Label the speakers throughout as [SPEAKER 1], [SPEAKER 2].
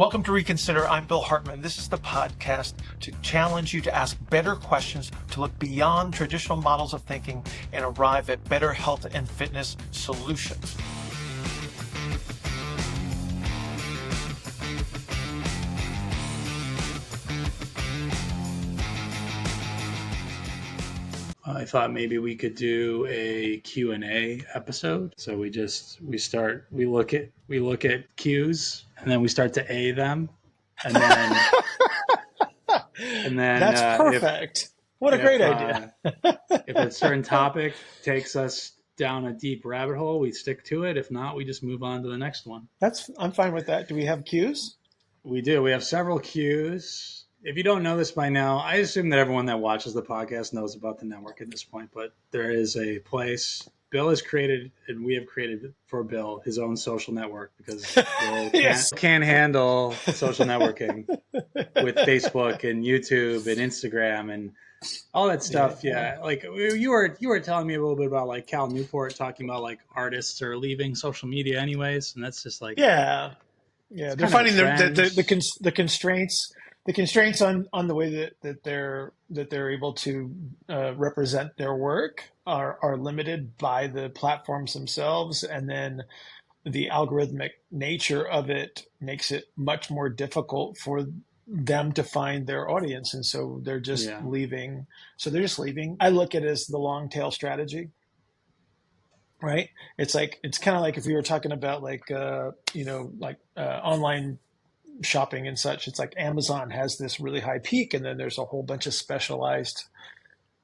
[SPEAKER 1] Welcome to Reconsider. I'm Bill Hartman. This is the podcast to challenge you to ask better questions, to look beyond traditional models of thinking and arrive at better health and fitness solutions.
[SPEAKER 2] I thought maybe we could do a Q&A episode. So we look at Q's and then we start to A them. And then
[SPEAKER 3] That's perfect. What a great idea.
[SPEAKER 2] If a certain topic takes us down a deep rabbit hole, we stick to it. If not, we just move on to the next one.
[SPEAKER 3] I'm fine with that. Do we have cues?
[SPEAKER 2] We do. We have several cues. If you don't know this by now, I assume that everyone that watches the podcast knows about the network at this point, but there is a place Bill has created, and we have created for Bill his own social network because Bill can't handle social networking with Facebook and YouTube and Instagram and all that stuff. Yeah. Like you were telling me a little bit about like Cal Newport talking about like artists are leaving social media anyways, and that's just like
[SPEAKER 3] they're finding the constraints. The constraints on the way that they're able to represent their work are limited by the platforms themselves, and then the algorithmic nature of it makes it much more difficult for them to find their audience, and so they're just leaving. So they're just leaving. I look at it as the long tail strategy, right? It's kind of like if we were talking about online shopping and such. It's like Amazon has this really high peak, and then there's a whole bunch of specialized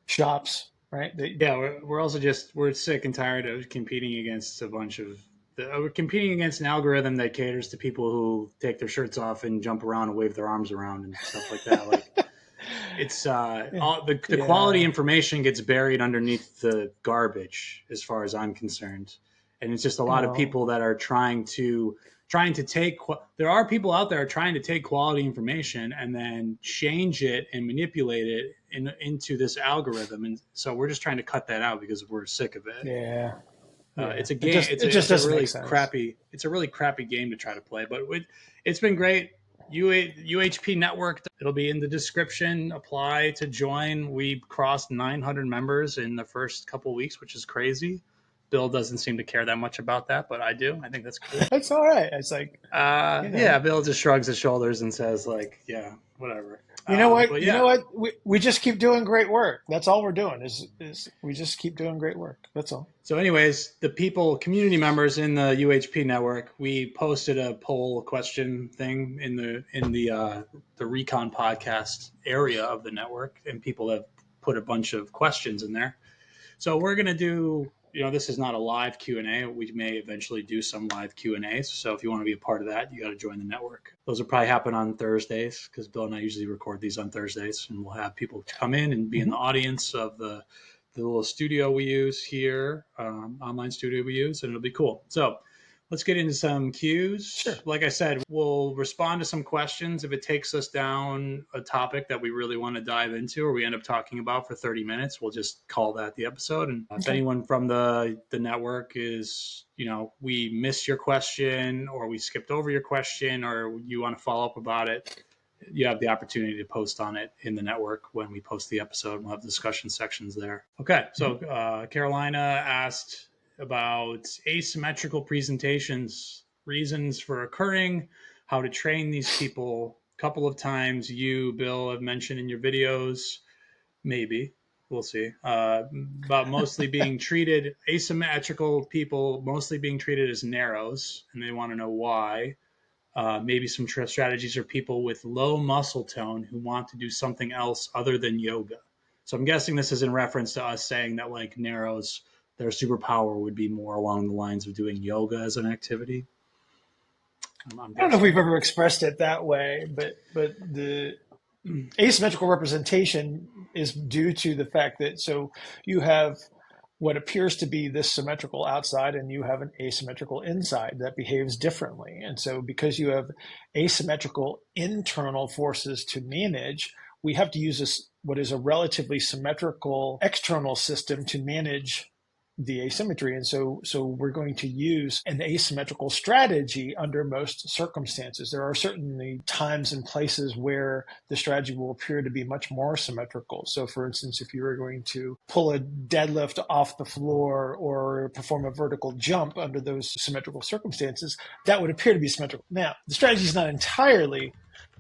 [SPEAKER 3] shops, right?
[SPEAKER 2] We're also we're sick and tired of competing against we're competing against an algorithm that caters to people who take their shirts off and jump around and wave their arms around and stuff like that. Like it's the quality information gets buried underneath the garbage as far as I'm concerned. And it's just a lot of people that are trying to take, there are people out there trying to take quality information and then change it and manipulate it into this algorithm. And so we're just trying to cut that out because we're sick of it. It's a game. It's a really crappy game to try to play, but it's been great. UHP Network, it'll be in the description. Apply to join. We crossed 900 members in the first couple of weeks, which is crazy. Bill doesn't seem to care that much about that, but I do. I think that's cool.
[SPEAKER 3] That's all right. It's like,
[SPEAKER 2] Bill just shrugs his shoulders and says, like, yeah, whatever.
[SPEAKER 3] You know what? You know what? We just keep doing great work. That's all we're doing is we just keep doing great work. That's all.
[SPEAKER 2] So anyways, the community members in the UHP network, we posted a poll question thing in the Recon podcast area of the network, and people have put a bunch of questions in there. So we're going to do, this is not a live Q&A. We may eventually do some live Q&As. So if you want to be a part of that, you got to join the network. Those will probably happen on Thursdays because Bill and I usually record these on Thursdays, and we'll have people come in and be in the audience of the little studio we use here, online studio we use, and it'll be cool. So let's get into some cues.
[SPEAKER 3] Sure.
[SPEAKER 2] Like I said, we'll respond to some questions if it takes us down a topic that we really want to dive into or we end up talking about for 30 minutes. We'll just call that the episode. And if anyone from the network is, we missed your question or we skipped over your question or you want to follow up about it, you have the opportunity to post on it in the network when we post the episode. We'll have discussion sections there. Okay, so Carolina asked about asymmetrical presentations, reasons for occurring, how to train these people. A couple of times you, Bill, have mentioned in your videos, maybe, we'll see, about mostly being treated, asymmetrical people mostly being treated as narrows, and they want to know why. Maybe some strategies for people with low muscle tone who want to do something else other than yoga. So I'm guessing this is in reference to us saying that like narrows, their superpower would be more along the lines of doing yoga as an activity.
[SPEAKER 3] I don't know if we've ever expressed it that way, but the asymmetrical representation is due to the fact that so you have what appears to be this symmetrical outside and you have an asymmetrical inside that behaves differently. And so because you have asymmetrical internal forces to manage, we have to use what is a relatively symmetrical external system to manage the asymmetry. And so we're going to use an asymmetrical strategy under most circumstances. There are certainly times and places where the strategy will appear to be much more symmetrical. So for instance, if you were going to pull a deadlift off the floor or perform a vertical jump under those symmetrical circumstances, that would appear to be symmetrical. Now, the strategy is not entirely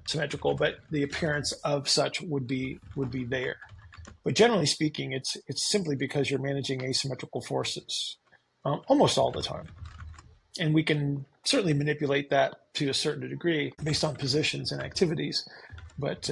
[SPEAKER 3] symmetrical, but the appearance of such would be there. But generally speaking, it's simply because you're managing asymmetrical forces almost all the time. And we can certainly manipulate that to a certain degree based on positions and activities. But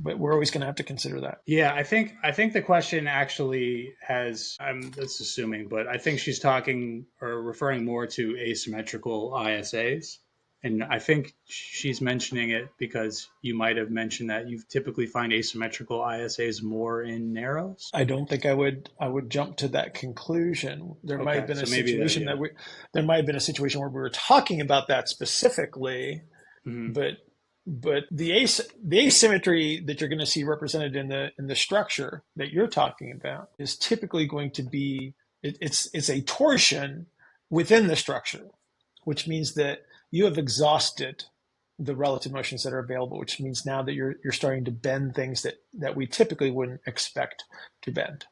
[SPEAKER 3] we're always going to have to consider that.
[SPEAKER 2] Yeah, I think the question actually has, I'm that's assuming, but I think she's talking or referring more to asymmetrical ISAs. And I think she's mentioning it because you might have mentioned that you typically find asymmetrical ISAs more in narrows.
[SPEAKER 3] I don't think I would jump to that conclusion. There might have been a situation there might have been a situation where we were talking about that specifically, but the asymmetry that you're going to see represented in the structure that you're talking about is typically going to be it's a torsion within the structure, which means that you have exhausted the relative motions that are available, which means now that you're starting to bend things that we typically wouldn't expect to bend.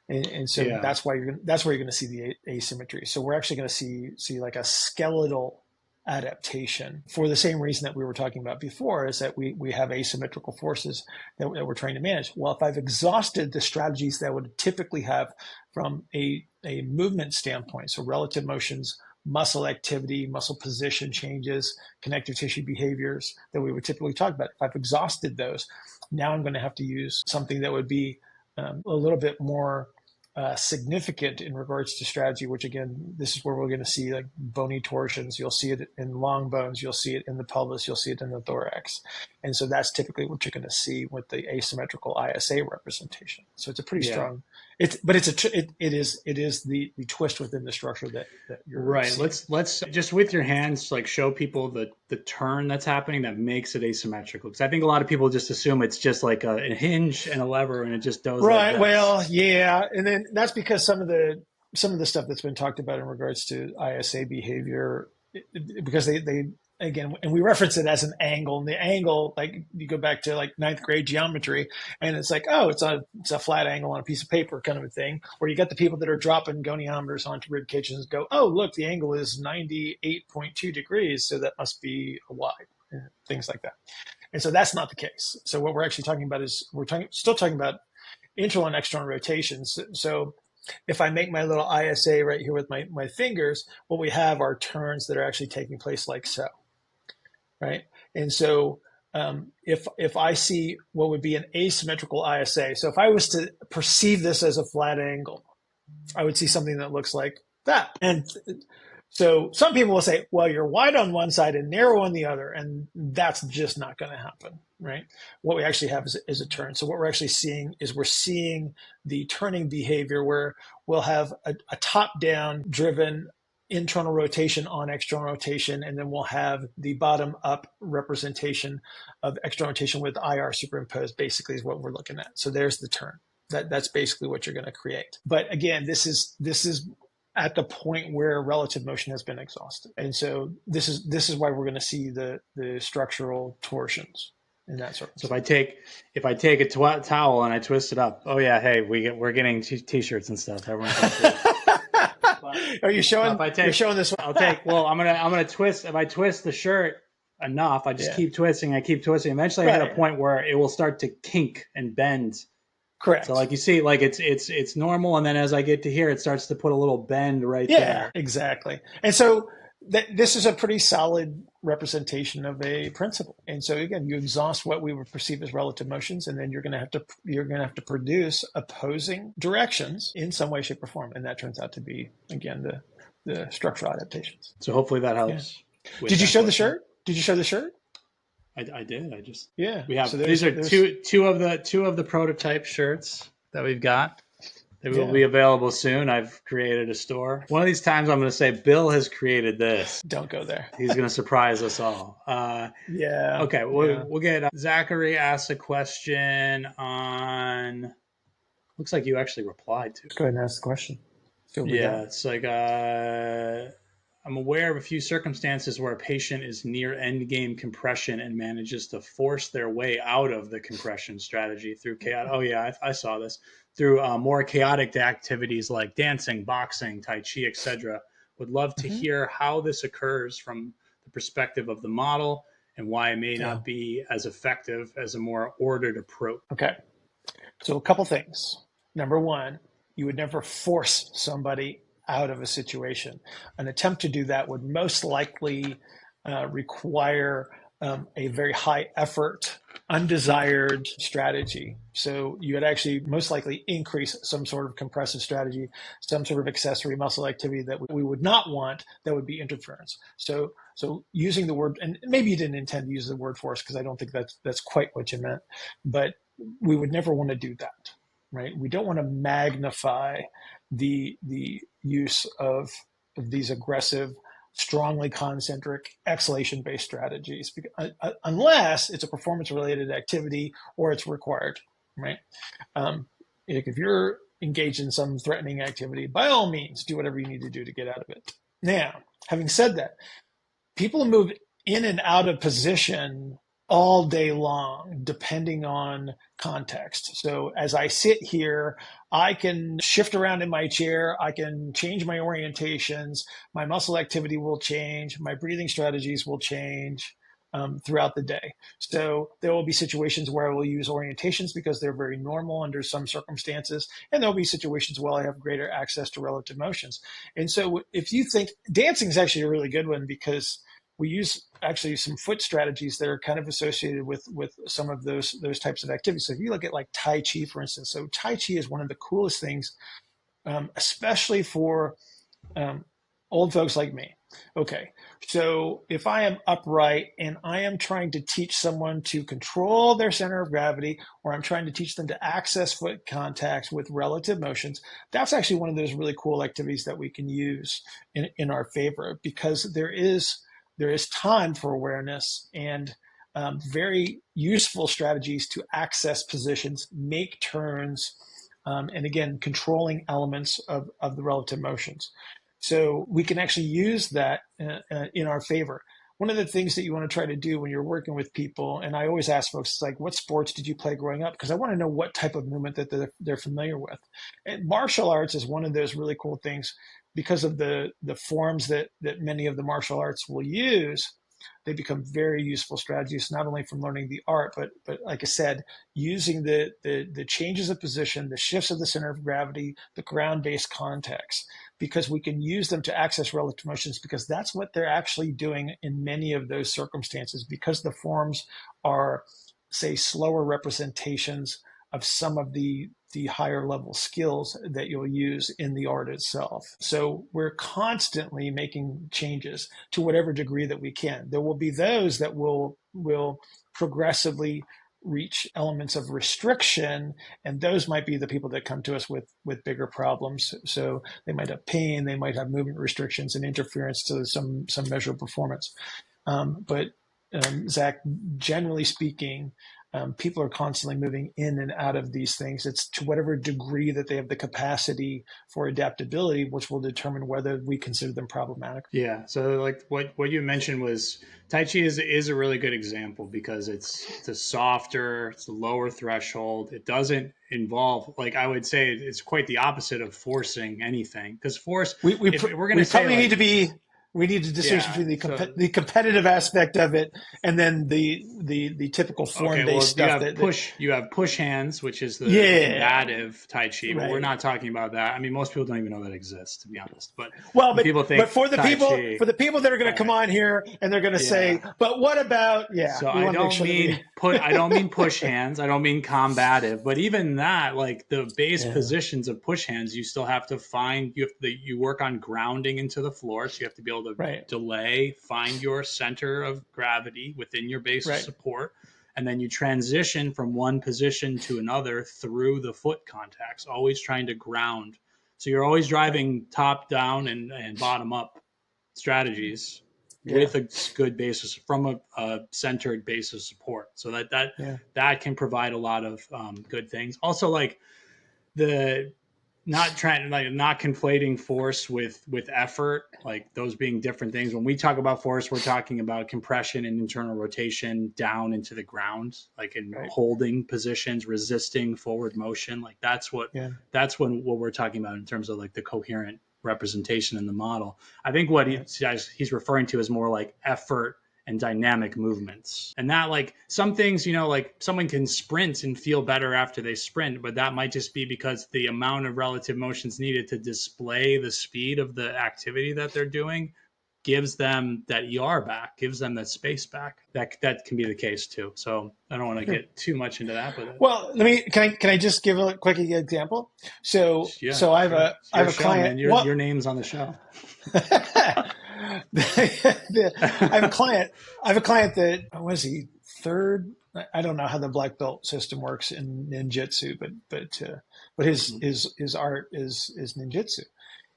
[SPEAKER 3] And so that's why you're going to see the asymmetry. So we're actually going to see like a skeletal adaptation for the same reason that we were talking about before, is that we have asymmetrical forces that we're trying to manage. Well, if I've exhausted the strategies that I would typically have from a movement standpoint, so relative motions, muscle activity, muscle position changes, connective tissue behaviors that we would typically talk about. If I've exhausted those, now I'm going to have to use something that would be a little bit more significant in regards to strategy, which again, this is where we're going to see like bony torsions. You'll see it in long bones. You'll see it in the pelvis. You'll see it in the thorax. And so that's typically what you're going to see with the asymmetrical ISA representation. So it's a pretty strong, it is the twist within the structure that you're
[SPEAKER 2] right.
[SPEAKER 3] seeing.
[SPEAKER 2] Let's just with your hands, like show people the turn that's happening that makes it asymmetrical. Because I think a lot of people just assume it's just like a hinge and a lever and it just does
[SPEAKER 3] right.
[SPEAKER 2] Like
[SPEAKER 3] well, yeah. And then that's because some of the stuff that's been talked about in regards to ISA behavior, because they again, and we reference it as an angle, and the angle, like you go back to like ninth grade geometry, and it's like, oh, it's a flat angle on a piece of paper kind of a thing, where you got the people that are dropping goniometers onto rib cages and go, oh, look, the angle is 98.2 degrees, so that must be a Y, and things like that. And so that's not the case. So what we're actually talking about is still talking about internal and external rotations. So if I make my little ISA right here with my fingers, what we have are turns that are actually taking place like so, right? And so if I see what would be an asymmetrical ISA, so if I was to perceive this as a flat angle, I would see something that looks like that. And so some people will say, well, you're wide on one side and narrow on the other, and that's just not going to happen, right? What we actually have is a turn. So what we're actually seeing is we're seeing the turning behavior where we'll have a top-down driven internal rotation on external rotation, and then we'll have the bottom-up representation of external rotation with IR superimposed, basically is what we're looking at. So there's the turn. That's basically what you're going to create. But again, this is at the point where relative motion has been exhausted. And so this is why we're going to see the structural torsions in that sort of.
[SPEAKER 2] So if I take a towel and I twist it up, oh yeah, hey, we're getting t-shirts and stuff. Everyone's
[SPEAKER 3] Are you showing? You're showing this one.
[SPEAKER 2] I'm gonna twist. If I twist the shirt enough, I just keep twisting. Eventually, I hit a point where it will start to kink and bend.
[SPEAKER 3] Correct.
[SPEAKER 2] So like you see, like it's normal, and then as I get to here, it starts to put a little bend right there.
[SPEAKER 3] Yeah, exactly. And so this is a pretty solid representation of a principle. And so again, you exhaust what we would perceive as relative motions, and then you're going to have to produce opposing directions in some way, shape, or form, and that turns out to be again the structural adaptations.
[SPEAKER 2] So hopefully that helps.
[SPEAKER 3] Yeah. Did you show the shirt? Did you show the shirt?
[SPEAKER 2] I did. I just
[SPEAKER 3] we have.
[SPEAKER 2] So these are two of the prototype shirts that we've got. They will be available soon. I've created a store. One of these times, I'm going to say Bill has created this.
[SPEAKER 3] Don't go there.
[SPEAKER 2] He's going to surprise us all. Okay. We'll get Zachary asked a question on. Looks like you actually replied to.
[SPEAKER 3] Go ahead and ask the question.
[SPEAKER 2] It's like I'm aware of a few circumstances where a patient is near endgame compression and manages to force their way out of the compression strategy through chaotic. Oh yeah, I saw this through more chaotic activities like dancing, boxing, Tai Chi, etc. Would love to hear how this occurs from the perspective of the model and why it may not be as effective as a more ordered approach.
[SPEAKER 3] Okay. So a couple things. Number one, you would never force somebody out of a situation. An attempt to do that would most likely require a very high effort, undesired strategy. So you would actually most likely increase some sort of compressive strategy, some sort of accessory muscle activity that we would not want, that would be interference. So using the word, and maybe you didn't intend to use the word force, because I don't think that's quite what you meant, but we would never want to do that, right? We don't want to magnify the use of these aggressive, strongly concentric, exhalation-based strategies, unless it's a performance-related activity or it's required, right? If you're engaged in some threatening activity, by all means, do whatever you need to do to get out of it. Now, having said that, people move in and out of position all day long, depending on context. So as I sit here, I can shift around in my chair. I can change my orientations. My muscle activity will change. My breathing strategies will change throughout the day. So there will be situations where I will use orientations because they're very normal under some circumstances. And there'll be situations where I have greater access to relative motions. And so if you think dancing is actually a really good one, because we use actually some foot strategies that are kind of associated with some of those types of activities. So if you look at like Tai Chi, for instance, so Tai Chi is one of the coolest things, especially for old folks like me. Okay, so if I am upright and I am trying to teach someone to control their center of gravity, or I'm trying to teach them to access foot contacts with relative motions, that's actually one of those really cool activities that we can use in our favor, because there is time for awareness and very useful strategies to access positions, make turns, and again, controlling elements of the relative motions. So we can actually use that in our favor. One of the things that you want to try to do when you're working with people, and I always ask folks, it's like, what sports did you play growing up? Because I want to know what type of movement that they're familiar with. And martial arts is one of those really cool things, because of the forms that many of the martial arts will use. They become very useful strategies, not only from learning the art, but like I said, using the changes of position, the shifts of the center of gravity, the ground-based context, because we can use them to access relative motions, because that's what they're actually doing in many of those circumstances, because the forms are, say, slower representations of some of the higher level skills that you'll use in the art itself. So we're constantly making changes to whatever degree that we can. There will be those that will progressively reach elements of restriction, and those might be the people that come to us with bigger problems. So they might have pain, they might have movement restrictions and interference to some measure of performance. But Zach, generally speaking, people are constantly moving in and out of these things. It's to whatever degree that they have the capacity for adaptability, which will determine whether we consider them problematic.
[SPEAKER 2] Yeah. So like what you mentioned was Tai Chi is a really good example, because it's a softer, it's a lower threshold. It doesn't involve, like, I would say it's quite the opposite of forcing anything, because force, if we're going to say,
[SPEAKER 3] probably need to be, we need to distinguish between the competitive aspect of it and then the typical form-based stuff.
[SPEAKER 2] You have push hands, which is the combative Tai Chi, but we're not talking about that. I mean, most people don't even know that exists, to be honest. But people think,
[SPEAKER 3] but for the people that are going to come on here and they're going to say, but what about
[SPEAKER 2] So I don't mean push hands. I don't mean combative. But even that, like the base positions of push hands, you still have to find. You work on grounding into the floor, so you have to be able to delay, find your center of gravity within your base of support, and then you transition from one position to another through the foot contacts, always trying to ground. So you're always driving top down and bottom up strategies with a good basis, from a centered base of support. So that can provide a lot of good things. Also, like the not conflating force with effort, like those being different things. When we talk about force, we're talking about compression and internal rotation down into the ground, like in holding positions, resisting forward motion. Like that's what we're talking about in terms of like the coherent representation in the model. I think what he's referring to is more like effort and dynamic movements. And that, like, some things, like someone can sprint and feel better after they sprint, but that might just be because the amount of relative motions needed to display the speed of the activity that they're doing gives them that ER back, gives them that space back. That can be the case too. So I don't want to get too much into that, but
[SPEAKER 3] well, can I just give a quick example? So I have a client.
[SPEAKER 2] Man. Your name's on the show.
[SPEAKER 3] I have a client that, was he third? I don't know how the black belt system works in ninjutsu, but his art is ninjutsu.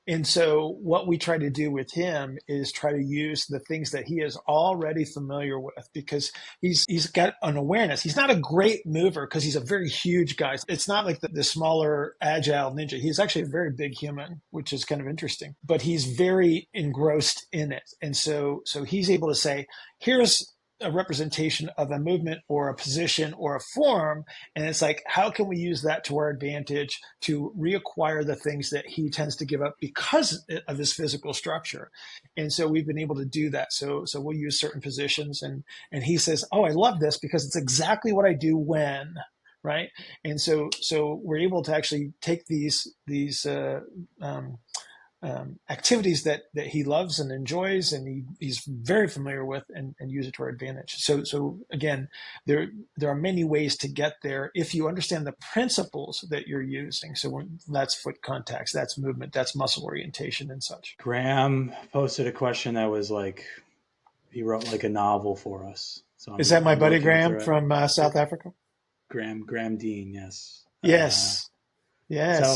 [SPEAKER 3] And so what we try to do with him is try to use the things that he is already familiar with, because he's got an awareness. He's not a great mover because he's a very huge guy. It's not like the smaller, agile ninja. He's actually a very big human, which is kind of interesting, but he's very engrossed in it. And so he's able to say, here's a representation of a movement or a position or a form. And it's like, how can we use that to our advantage to reacquire the things that he tends to give up because of his physical structure? And so we've been able to do that. So we'll use certain positions, and he says, oh, I love this because it's exactly what I do when, right? And so we're able to actually take these activities that he loves and enjoys and he's very familiar with, and use it to our advantage. So again, there are many ways to get there if you understand the principles that you're using. So that's foot contacts, that's movement, that's muscle orientation and such.
[SPEAKER 2] Graham posted a question that was like, he wrote like a novel for us. So
[SPEAKER 3] is that my buddy Graham from South Africa?
[SPEAKER 2] Graham Dean, yes.
[SPEAKER 3] Yes.
[SPEAKER 2] So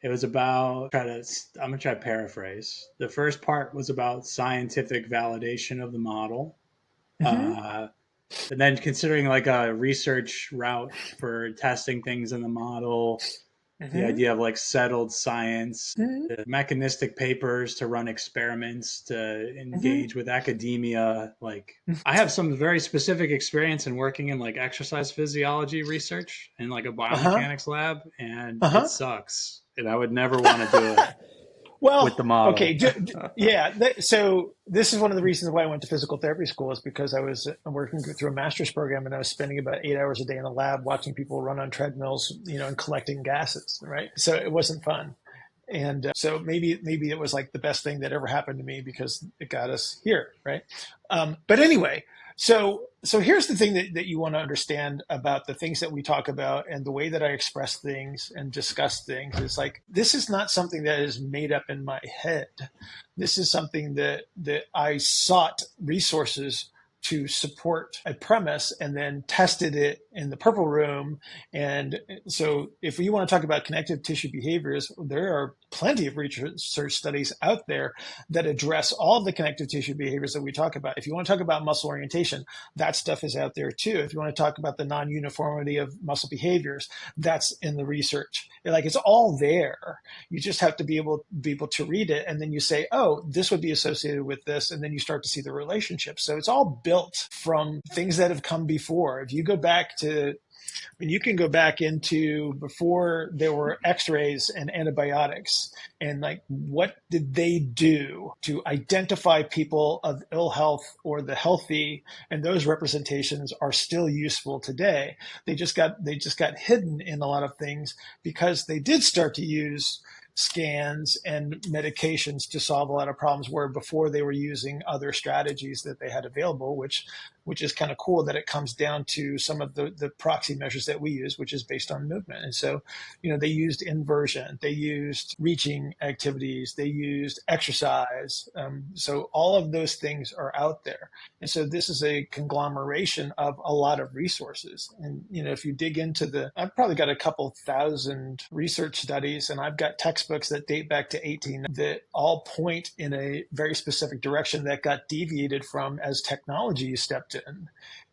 [SPEAKER 2] it was about, I'm going to try to paraphrase. The first part was about scientific validation of the model. And then considering like a research route for testing things in the model, the idea of like settled science, the mechanistic papers to run experiments, to engage with academia. Like I have some very specific experience in working in like exercise physiology research in like a biomechanics lab, and it sucks. And I would never want to do it with the model.
[SPEAKER 3] Okay. So this is one of the reasons why I went to physical therapy school, is because I was working through a master's program, and I was spending about 8 hours a day in a lab watching people run on treadmills, and collecting gases, right? So it wasn't fun. And so maybe it was like the best thing that ever happened to me because it got us here, right? But anyway, so here's the thing that you want to understand about the things that we talk about and the way that I express things and discuss things is like, this is not something that is made up in my head. This is something that I sought resources to support a premise and then tested it in the purple room. And so if you want to talk about connective tissue behaviors, there are plenty of research studies out there that address all of the connective tissue behaviors that we talk about. If you want to talk about muscle orientation, that stuff is out there too. If you want to talk about the non-uniformity of muscle behaviors, that's in the research. Like, it's all there. You just have to be able to read it. And then you say, oh, this would be associated with this. And then you start to see the relationship. So it's all built from things that have come before. If you go back to, you can go back into before there were x-rays and antibiotics, and like, what did they do to identify people of ill health or the healthy? And those representations are still useful today. They just got hidden in a lot of things because they did start to use scans and medications to solve a lot of problems, where before they were using other strategies that they had available, which is kind of cool that it comes down to some of the proxy measures that we use, which is based on movement. And so, they used inversion, they used reaching activities, they used exercise. So all of those things are out there. And so this is a conglomeration of a lot of resources. And, if you dig into I've probably got a couple thousand research studies, and I've got textbooks that date back to 18 that all point in a very specific direction that got deviated from as technology stepped in.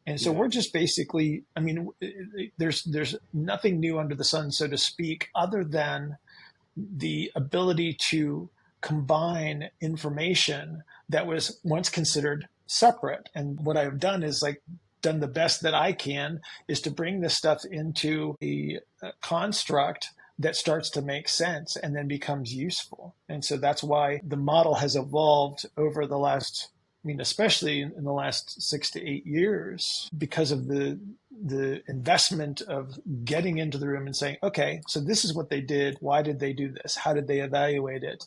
[SPEAKER 3] And so we're just basically, there's nothing new under the sun, so to speak, other than the ability to combine information that was once considered separate. And what I've done is like done the best that I can is to bring this stuff into a construct that starts to make sense and then becomes useful. And so that's why the model has evolved over the last, I mean, especially in the last 6 to 8 years, because of the investment of getting into the room and saying, okay, so this is what they did. Why did they do this? How did they evaluate it?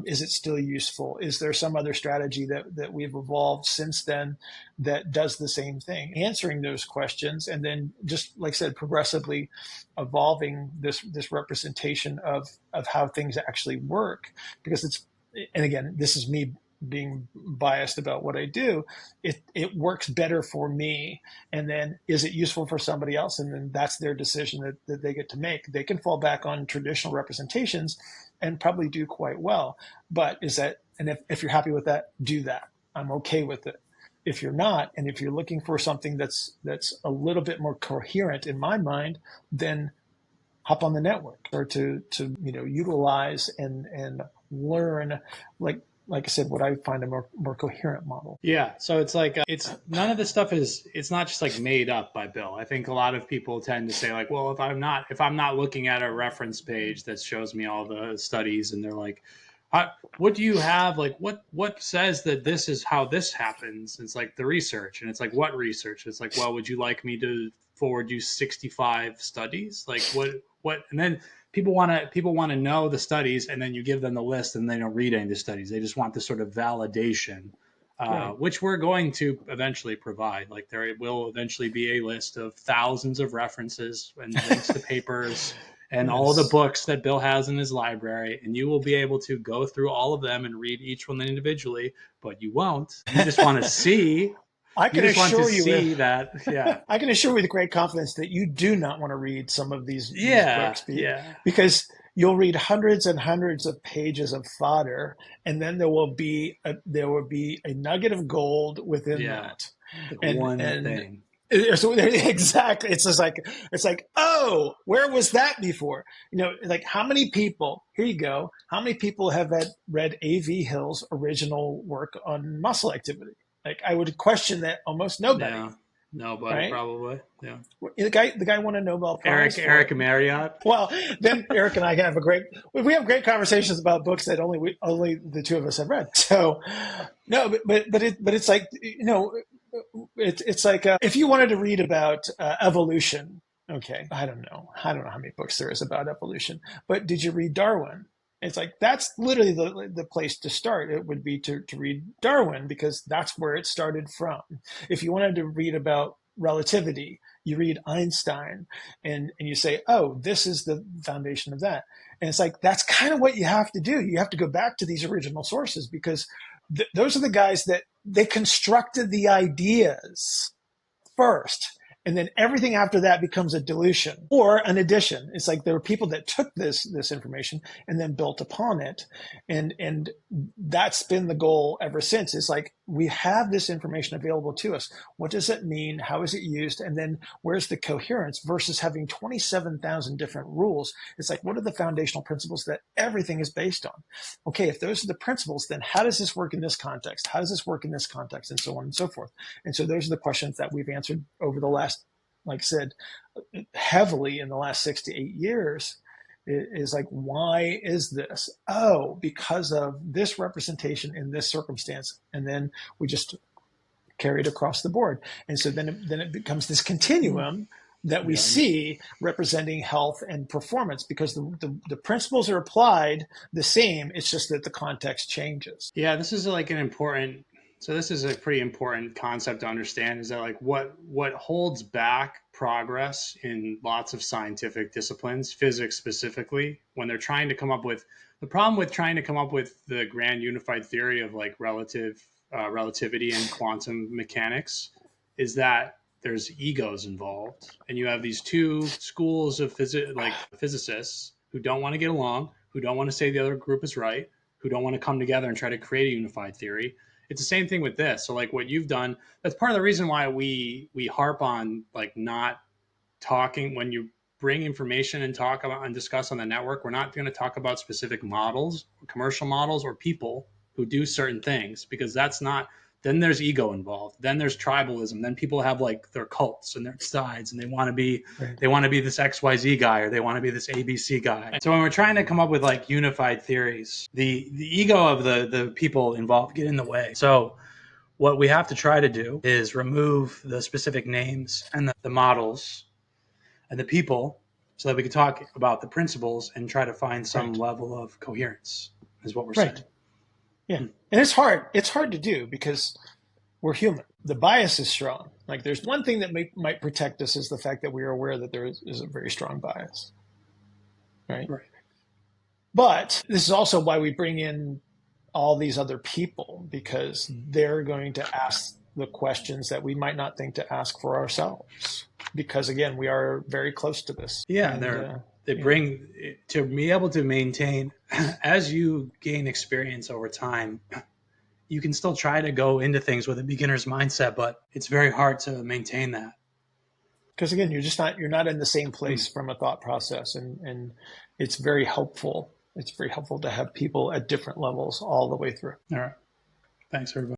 [SPEAKER 3] Is it still useful? Is there some other strategy that we've evolved since then that does the same thing? Answering those questions, and then just like I said, progressively evolving this representation of how things actually work. Because it's, and again, this is me being biased about what I do, it works better for me. And then is it useful for somebody else? And then that's their decision that they get to make. They can fall back on traditional representations and probably do quite well. But is that, and if you're happy with that, do that. I'm okay with it. If you're not, and if you're looking for something that's a little bit more coherent in my mind, then hop on the network or to utilize and learn, like I said, what I find a more coherent model.
[SPEAKER 2] Yeah. So it's like, it's none of this stuff it's not just like made up by Bill. I think a lot of people tend to say like, well, if I'm not looking at a reference page that shows me all the studies and they're like, what do you have? Like, what says that this is how this happens? It's like the research. And it's like, what research? It's like, well, would you like me to forward you 65 studies? Like what? And then people want to know the studies, and then you give them the list and they don't read any of the studies. They just want this sort of validation, right, which we're going to eventually provide. Like there will eventually be a list of thousands of references and links to papers and all the books that Bill has in his library, and you will be able to go through all of them and read each one individually, but you won't. You just want to see.
[SPEAKER 3] I can assure you
[SPEAKER 2] that. Yeah,
[SPEAKER 3] I can assure you with great confidence that you do not want to read some of these books, because you'll read hundreds and hundreds of pages of fodder, and then there will be a nugget of gold within that.
[SPEAKER 2] One thing.
[SPEAKER 3] So exactly, it's like, oh, where was that before? Like how many people? Here you go. How many people have read A.V. Hill's original work on muscle activity? Like I would question that almost nobody.
[SPEAKER 2] Yeah, nobody, right? Probably. Yeah.
[SPEAKER 3] The guy won a Nobel Prize.
[SPEAKER 2] Eric Marriott.
[SPEAKER 3] Well, then Eric and I have we have great conversations about books that only the two of us have read. So no, but it's like it's like if you wanted to read about evolution. Okay, I don't know how many books there is about evolution, but did you read Darwin? It's like that's literally the place to start. It would be to read Darwin, because that's where it started from. If you wanted to read about relativity, you read Einstein and you say, oh, this is the foundation of that. And it's like that's kind of what you have to do. You have to go back to these original sources, because those are the guys that they constructed the ideas first. And then everything after that becomes a dilution or an addition. It's like there were people that took this information and then built upon it. And that's been the goal ever since. It's like we have this information available to us. What does it mean? How is it used? And then where's the coherence versus having 27,000 different rules? It's like, what are the foundational principles that everything is based on? Okay, if those are the principles, then how does this work in this context? How does this work in this context? And so on and so forth. And so those are the questions that we've answered over the last, like I said, heavily in the last 6 to 8 years. Is like, why is this? Oh, because of this representation in this circumstance. And then we just carry it across the board. And so then it becomes this continuum that we see representing health and performance, because the principles are applied the same. It's just that the context changes.
[SPEAKER 2] Yeah, this is like this is a pretty important concept to understand, is that like what holds back progress in lots of scientific disciplines, physics specifically, when they're trying to come up with the problem with trying to come up with the grand unified theory of like relativity and quantum mechanics, is that there's egos involved, and you have these two schools of physicists who don't want to get along, who don't want to say the other group is right, who don't want to come together and try to create a unified theory. It's the same thing with this. So like what you've done, that's part of the reason why we harp on like not talking when you bring information and talk about and discuss on the network, we're not going to talk about specific models, commercial models, or people who do certain things, because that's not, then there's ego involved. Then there's tribalism. Then people have like their cults and their sides, and they want to be this XYZ guy, or they want to be this ABC guy. So when we're trying to come up with like unified theories, the ego of the people involved get in the way. So what we have to try to do is remove the specific names and the models and the people, so that we can talk about the principles and try to find some level of coherence, is what we're saying.
[SPEAKER 3] Yeah. And it's hard. It's hard to do because we're human. The bias is strong. Like, there's one thing that might protect us, is the fact that we are aware that there is a very strong bias. Right. But this is also why we bring in all these other people, because they're going to ask the questions that we might not think to ask for ourselves, because again, we are very close to this.
[SPEAKER 2] They bring to be able to maintain, as you gain experience over time, you can still try to go into things with a beginner's mindset, but it's very hard to maintain that.
[SPEAKER 3] Because again, you're not in the same place from a thought process, and it's very helpful. It's very helpful to have people at different levels all the way through.
[SPEAKER 2] All right. Thanks, everybody.